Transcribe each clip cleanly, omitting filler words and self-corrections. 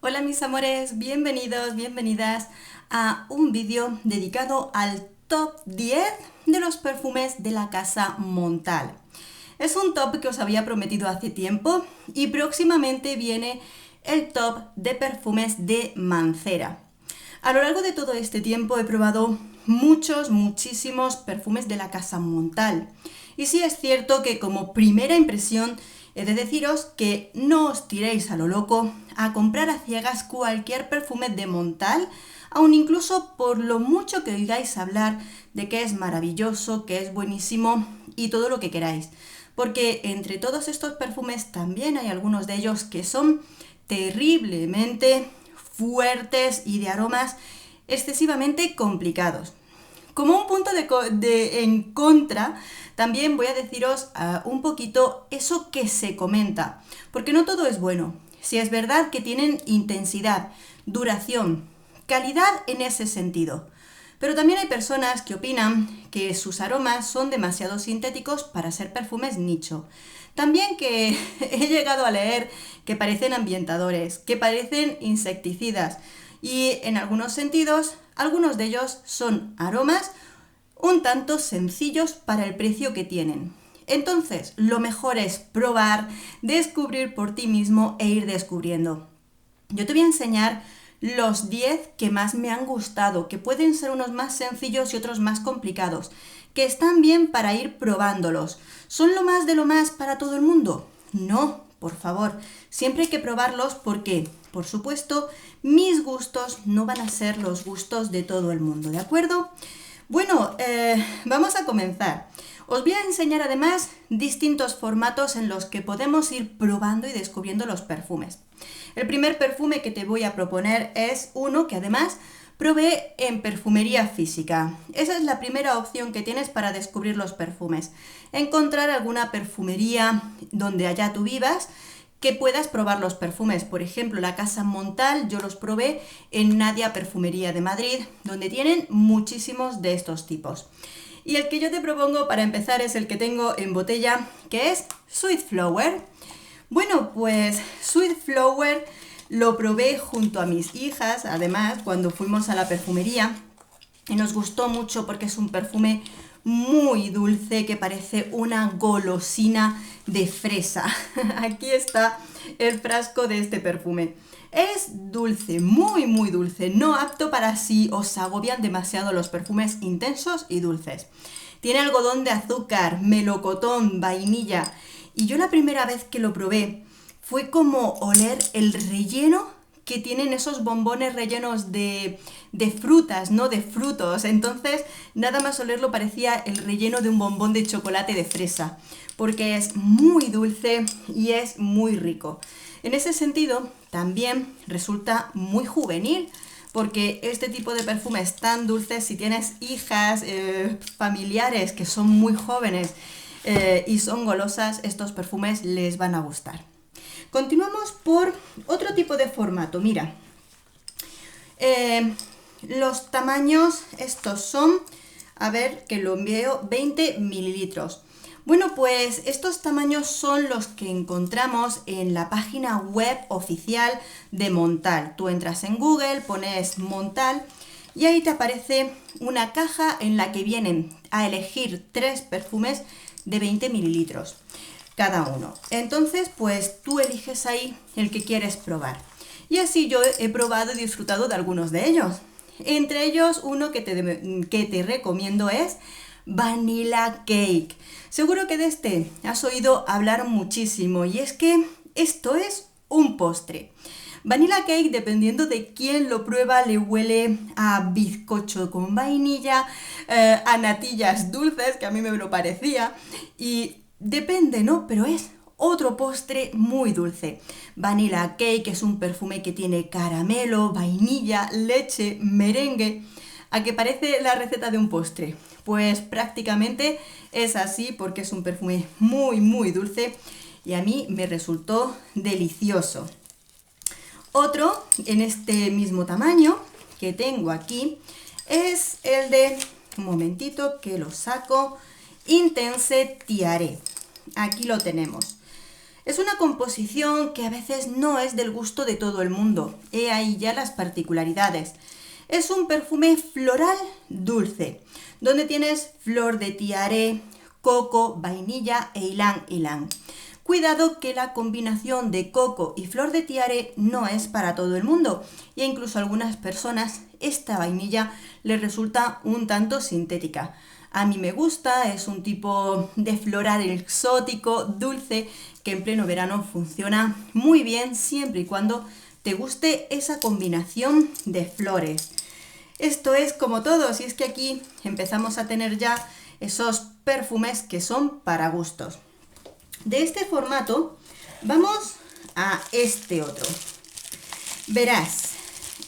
Hola mis amores, bienvenidos, bienvenidas a un vídeo dedicado al top 10 de los perfumes de la casa Montal. Es un top que os había prometido hace tiempo y próximamente viene el top de perfumes de Mancera. A lo largo de todo este tiempo he probado muchísimos perfumes de la casa Montal. Y sí es cierto que como primera impresión he de deciros que no os tiréis a lo loco a comprar a ciegas cualquier perfume de Montal, aun incluso por lo mucho que oigáis hablar de que es maravilloso, que es buenísimo y todo lo que queráis. Porque entre todos estos perfumes también hay algunos de ellos que son terriblemente fuertes y de aromas excesivamente complicados. Como un punto en contra, también voy a deciros un poquito eso que se comenta, porque no todo es bueno. Si es verdad que tienen intensidad, duración, calidad en ese sentido. Pero también hay personas que opinan que sus aromas son demasiado sintéticos para ser perfumes nicho. También que he llegado a leer que parecen ambientadores, que parecen insecticidas y en algunos sentidos, algunos de ellos son aromas un tanto sencillos para el precio que tienen. Entonces, lo mejor es probar, descubrir por ti mismo e ir descubriendo. Yo te voy a enseñar los 10 que más me han gustado, que pueden ser unos más sencillos y otros más complicados, que están bien para ir probándolos. ¿Son lo más de lo más para todo el mundo? No, por favor, siempre hay que probarlos porque, por supuesto, mis gustos no van a ser los gustos de todo el mundo, ¿de acuerdo? Bueno, vamos a comenzar. Os voy a enseñar además distintos formatos en los que podemos ir probando y descubriendo los perfumes. El primer perfume que te voy a proponer es uno que además probé en perfumería física. Esa es la primera opción que tienes para descubrir los perfumes. Encontrar alguna perfumería donde allá tú vivas que puedas probar los perfumes. Por ejemplo, la Casa Montal yo los probé en Nadia Perfumería de Madrid, donde tienen muchísimos de estos tipos. Y el que yo te propongo para empezar es el que tengo en botella, que es Sweet Flower. Bueno, pues Sweet Flower lo probé junto a mis hijas, además, cuando fuimos a la perfumería, y nos gustó mucho porque es un perfume muy dulce que parece una golosina de fresa. Aquí está el frasco de este perfume. Es dulce, muy dulce, no apto para si os agobian demasiado los perfumes intensos y dulces. Tiene algodón de azúcar, melocotón, vainilla. Y yo la primera vez que lo probé fue como oler el relleno que tienen esos bombones rellenos de frutas, ¿no? De frutos. Entonces, nada más olerlo parecía el relleno de un bombón de chocolate de fresa, porque es muy dulce y es muy rico. En ese sentido, también resulta muy juvenil, porque este tipo de perfumes tan dulces, si tienes hijas, familiares que son muy jóvenes y son golosas, estos perfumes les van a gustar. Continuamos por otro tipo de formato. Mira, los tamaños, estos son, a ver que lo veo, 20 mililitros. Bueno, pues estos tamaños son los que encontramos en la página web oficial de Montal. Tú entras en Google, pones Montal y ahí te aparece una caja en la que vienen a elegir 3 perfumes de 20 mililitros cada uno. Entonces, pues tú eliges ahí el que quieres probar. Y así yo he probado y disfrutado de algunos de ellos. Entre ellos, uno que te recomiendo es Vanilla Cake. Seguro que de este has oído hablar muchísimo y es que esto es un postre. Vanilla Cake, dependiendo de quién lo prueba, le huele a bizcocho con vainilla, a natillas dulces, que a mí me lo parecía, y depende, ¿no? Pero es otro postre muy dulce. Vanilla Cake es un perfume que tiene caramelo, vainilla, leche, merengue. ¿A qué parece la receta de un postre? Pues prácticamente es así porque es un perfume muy dulce y a mí me resultó delicioso. Otro en este mismo tamaño que tengo aquí es el de, un momentito que lo saco, Intense Tiare. Aquí lo tenemos. Es una composición que a veces no es del gusto de todo el mundo. He ahí ya las particularidades. Es un perfume floral dulce, donde tienes flor de tiare, coco, vainilla e ylang ylang. Cuidado que la combinación de coco y flor de tiare no es para todo el mundo, e incluso a algunas personas esta vainilla les resulta un tanto sintética. A mí me gusta, es un tipo de floral exótico, dulce, que en pleno verano funciona muy bien siempre y cuando te guste esa combinación de flores. Esto es como todo, si es que aquí empezamos a tener ya esos perfumes que son para gustos. De este formato vamos a este otro. Verás,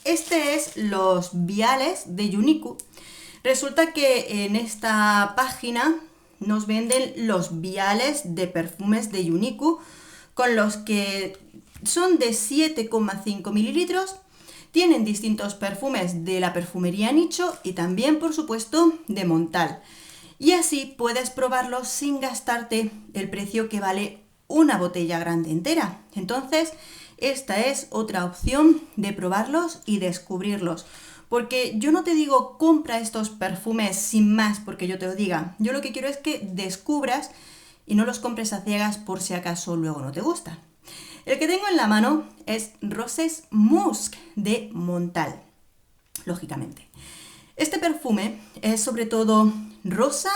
este es los viales de Uniqlo. Resulta que en esta página nos venden los viales de perfumes de Uniqlo, con los que son de 7,5 mililitros. Tienen distintos perfumes de la perfumería Nicho y también, por supuesto, de Montal. Y así puedes probarlos sin gastarte el precio que vale una botella grande entera. Entonces, esta es otra opción de probarlos y descubrirlos. Porque yo no te digo compra estos perfumes sin más porque yo te lo diga. Yo lo que quiero es que descubras y no los compres a ciegas por si acaso luego no te gusta. El que tengo en la mano es Roses Musk de Montal, lógicamente. Este perfume es sobre todo rosa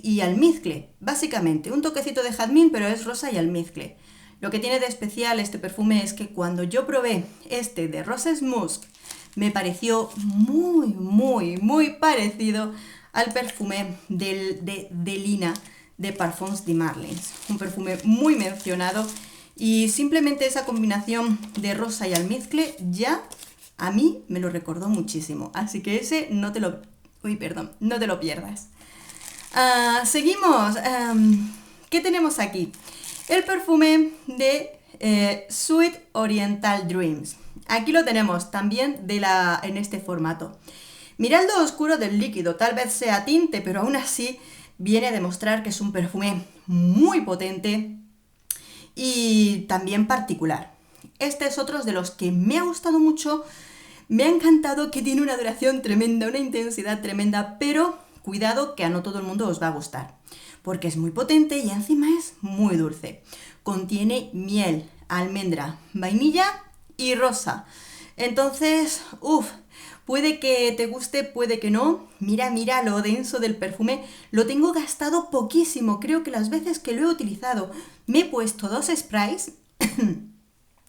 y almizcle, básicamente. Un toquecito de jazmín, pero es rosa y almizcle. Lo que tiene de especial este perfume es que cuando yo probé este de Roses Musk, me pareció muy parecido al perfume de Lina de Parfums de Marlins. Un perfume muy mencionado y simplemente esa combinación de rosa y almizcle ya a mí me lo recordó muchísimo. Así que ese no te lo pierdas. Seguimos. ¿Qué tenemos aquí? El perfume de Sweet Oriental Dreams. Aquí lo tenemos también en este formato. Mirad lo oscuro del líquido, tal vez sea tinte, pero aún así viene a demostrar que es un perfume muy potente y también particular. Este es otro de los que me ha gustado mucho, me ha encantado, que tiene una duración tremenda, una intensidad tremenda, pero cuidado que a no todo el mundo os va a gustar, porque es muy potente y encima es muy dulce. Contiene miel, almendra, vainilla y rosa. Entonces, puede que te guste, puede que no. Mira lo denso del perfume. Lo tengo gastado poquísimo. Creo que las veces que lo he utilizado me he puesto 2 sprays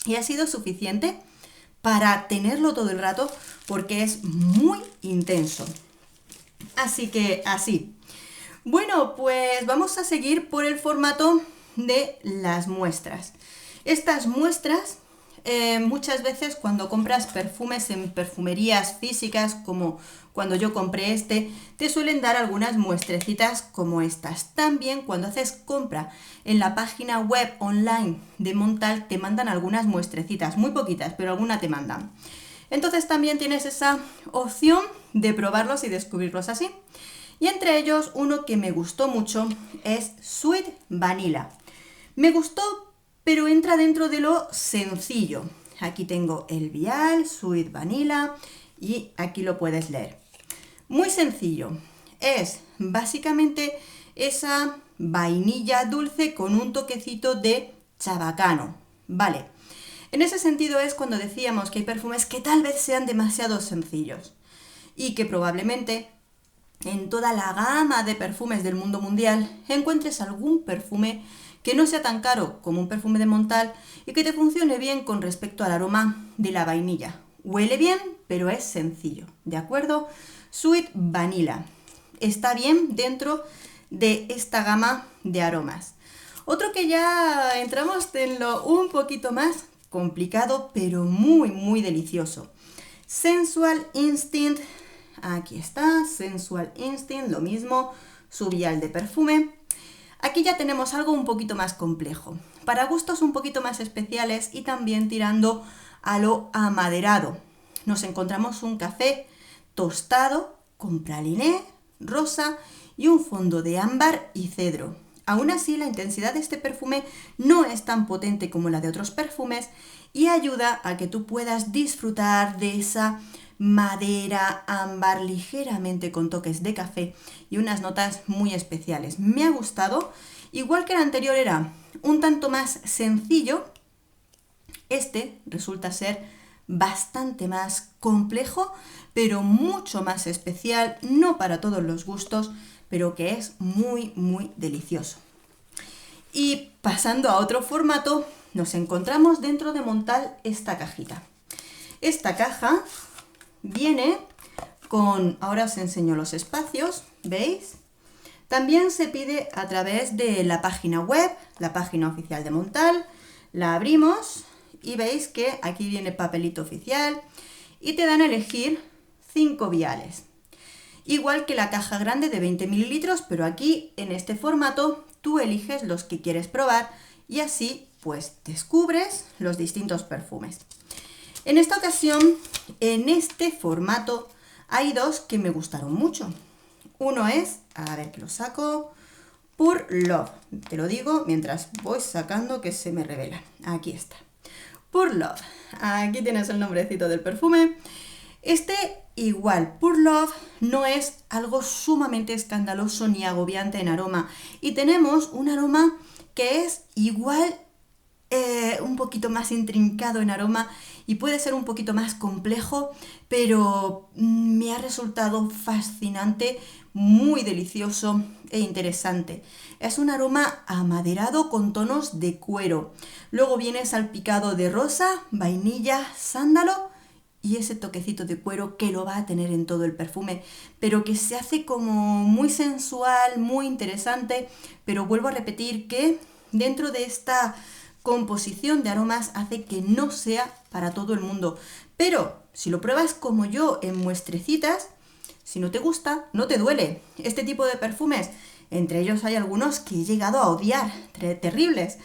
y ha sido suficiente para tenerlo todo el rato porque es muy intenso. Así que así. Bueno, pues vamos a seguir por el formato de las muestras. Estas muestras, muchas veces cuando compras perfumes en perfumerías físicas, como cuando yo compré este, te suelen dar algunas muestrecitas como estas. También cuando haces compra en la página web online de Montal, te mandan algunas muestrecitas, muy poquitas, pero alguna te mandan. Entonces también tienes esa opción de probarlos y descubrirlos así. Y entre ellos, uno que me gustó mucho es Sweet Vanilla. Me gustó, pero entra dentro de lo sencillo. Aquí tengo el vial, Sweet Vanilla, y aquí lo puedes leer. Muy sencillo. Es básicamente esa vainilla dulce con un toquecito de chabacano. Vale. En ese sentido es cuando decíamos que hay perfumes que tal vez sean demasiado sencillos y que probablemente en toda la gama de perfumes del mundo mundial encuentres algún perfume que no sea tan caro como un perfume de Montal y que te funcione bien con respecto al aroma de la vainilla. Huele bien, pero es sencillo, ¿de acuerdo? Sweet Vanilla. Está bien dentro de esta gama de aromas. Otro que ya entramos en lo un poquito más complicado, pero muy delicioso. Sensual Instinct. Aquí está, Sensual Instinct, lo mismo, su vial de perfume. Aquí ya tenemos algo un poquito más complejo, para gustos un poquito más especiales y también tirando a lo amaderado. Nos encontramos un café tostado con praliné, rosa y un fondo de ámbar y cedro. Aún así, la intensidad de este perfume no es tan potente como la de otros perfumes y ayuda a que tú puedas disfrutar de esa madera ámbar ligeramente con toques de café y unas notas muy especiales. Me ha gustado, igual que el anterior era un tanto más sencillo, este resulta ser bastante más complejo, pero mucho más especial, no para todos los gustos, pero que es muy, muy delicioso. Y pasando a otro formato, nos encontramos dentro de Montal esta cajita. Esta caja viene con, ahora os enseño los espacios, ¿veis? También se pide a través de la página web, la página oficial de Montal. La abrimos y veis que aquí viene papelito oficial y te dan a elegir 5 viales. Igual que la caja grande de 20 mililitros, pero aquí en este formato tú eliges los que quieres probar y así pues descubres los distintos perfumes. En esta ocasión, en este formato, hay dos que me gustaron mucho. Uno es, a ver que lo saco, Pure Love. Te lo digo mientras voy sacando que se me revela. Aquí está. Pure Love. Aquí tienes el nombrecito del perfume. Este igual, Pure Love no es algo sumamente escandaloso ni agobiante en aroma. Y tenemos un aroma que es igual un poquito más intrincado en aroma y puede ser un poquito más complejo, pero me ha resultado fascinante, muy delicioso e interesante. Es un aroma amaderado con tonos de cuero. Luego viene salpicado de rosa, vainilla, sándalo y ese toquecito de cuero que lo va a tener en todo el perfume, pero que se hace como muy sensual, muy interesante, pero vuelvo a repetir que dentro de esta composición de aromas hace que no sea para todo el mundo. Pero si lo pruebas como yo en muestrecitas, si no te gusta, no te duele. Este tipo de perfumes, entre ellos hay algunos que he llegado a odiar, terribles.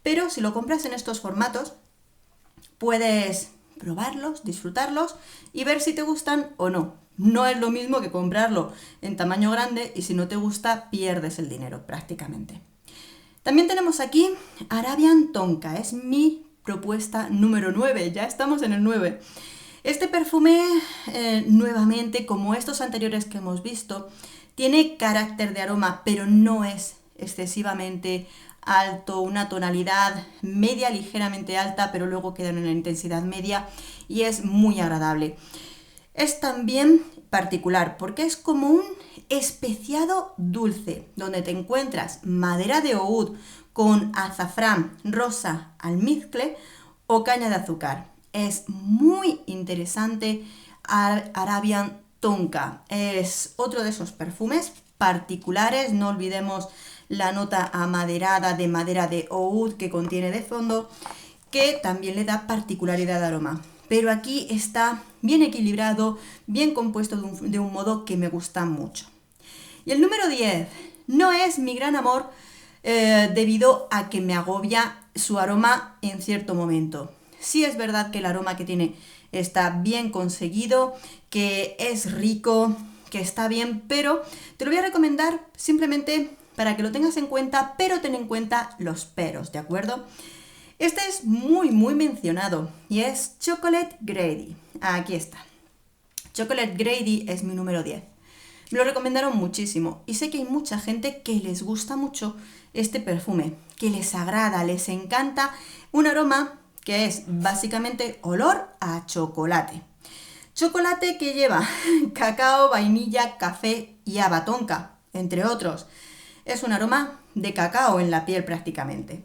Pero si lo compras en estos formatos, puedes probarlos, disfrutarlos y ver si te gustan o no. No es lo mismo que comprarlo en tamaño grande y si no te gusta, pierdes el dinero prácticamente. También tenemos aquí Arabian Tonka, es mi propuesta número 9, ya estamos en el 9. Este perfume, nuevamente, como estos anteriores que hemos visto, tiene carácter de aroma, pero no es excesivamente alto, una tonalidad media, ligeramente alta, pero luego queda en una intensidad media y es muy agradable. Es también particular porque es como un especiado dulce, donde te encuentras madera de oud con azafrán, rosa, almizcle o caña de azúcar. Es muy interesante Arabian Tonka. Es otro de esos perfumes particulares, no olvidemos la nota amaderada de madera de oud que contiene de fondo, que también le da particularidad de aroma. Pero aquí está bien equilibrado, bien compuesto de un modo que me gusta mucho. Y el número 10 no es mi gran amor debido a que me agobia su aroma en cierto momento. Sí es verdad que el aroma que tiene está bien conseguido, que es rico, que está bien, pero te lo voy a recomendar simplemente para que lo tengas en cuenta, pero ten en cuenta los peros, ¿de acuerdo? Este es muy mencionado y es Chocolate Grady. Aquí está. Chocolate Grady es mi número 10. Me lo recomendaron muchísimo y sé que hay mucha gente que les gusta mucho este perfume, que les agrada, les encanta un aroma que es básicamente olor a chocolate. Chocolate que lleva cacao, vainilla, café y haba tonka, entre otros. Es un aroma de cacao en la piel prácticamente.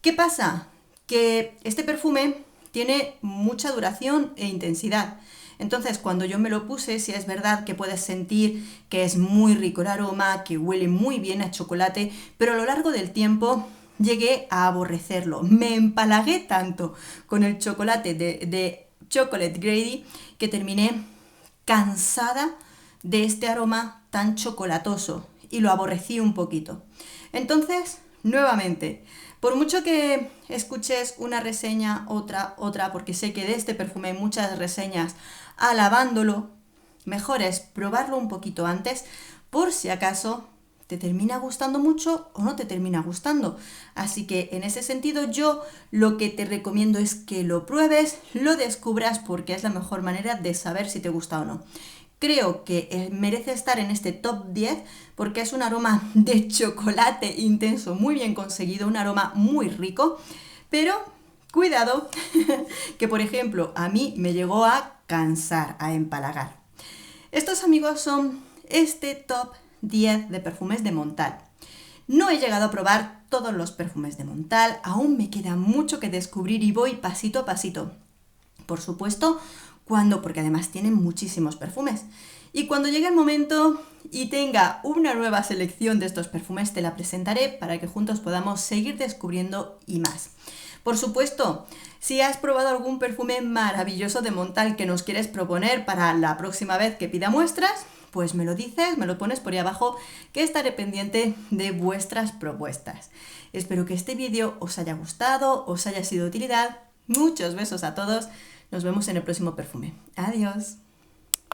¿Qué pasa? Que este perfume tiene mucha duración e intensidad. Entonces, cuando yo me lo puse, sí es verdad que puedes sentir que es muy rico el aroma, que huele muy bien a chocolate, pero a lo largo del tiempo llegué a aborrecerlo. Me empalagué tanto con el chocolate de Chocolate Grady que terminé cansada de este aroma tan chocolatoso y lo aborrecí un poquito. Entonces, nuevamente, por mucho que escuches una reseña, otra, porque sé que de este perfume hay muchas reseñas alabándolo, mejor es probarlo un poquito antes, por si acaso ¿te termina gustando mucho o no te termina gustando? Así que en ese sentido yo lo que te recomiendo es que lo pruebes, lo descubras porque es la mejor manera de saber si te gusta o no. Creo que merece estar en este top 10 porque es un aroma de chocolate intenso, muy bien conseguido, un aroma muy rico, pero cuidado que por ejemplo a mí me llegó a cansar, a empalagar. Estos amigos son este top 10 de perfumes de Montal. No he llegado a probar todos los perfumes de Montal, aún me queda mucho que descubrir y voy pasito a pasito. Por supuesto, porque además tienen muchísimos perfumes. Y cuando llegue el momento y tenga una nueva selección de estos perfumes, te la presentaré para que juntos podamos seguir descubriendo y más. Por supuesto, si has probado algún perfume maravilloso de Montal que nos quieres proponer para la próxima vez que pida muestras, pues me lo dices, me lo pones por ahí abajo, que estaré pendiente de vuestras propuestas. Espero que este vídeo os haya gustado, os haya sido de utilidad. Muchos besos a todos. Nos vemos en el próximo perfume. Adiós.